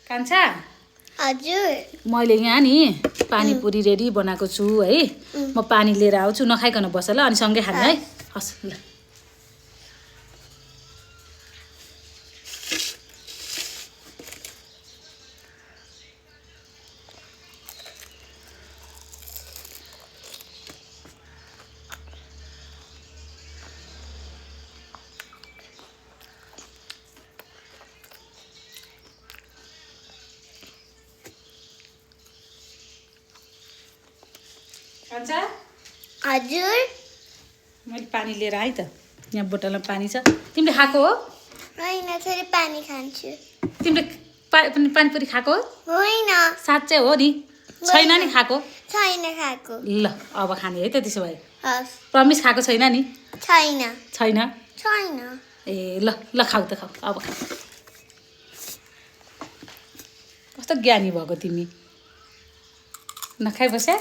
कान्छा हजुर मैले यहाँ नि पानीपुरी रेडी बनाएको छु है म पानी लिएर आउँछु नखाइकन बस ल अनि सँगै खाने है हस् ल कान्छा हजुर मैले पानी लिएर आएँ त यहाँ बोतलमा पानी छ तिमीले खाएको हो होइन थोरै पानी खान्छु तिमीले पानीपुरी खाएको हो होइन साँच्चै हो नि छैन नि खाएको छैन खाएको ल अब खाने है त त्यसो भए हस् प्रमिस खाएको छैन नि छैन छैन छैन ए ल ल खाऊ त खाऊ अब खा कस्तो ज्ञानी भएको तिमी नखाइ बस्या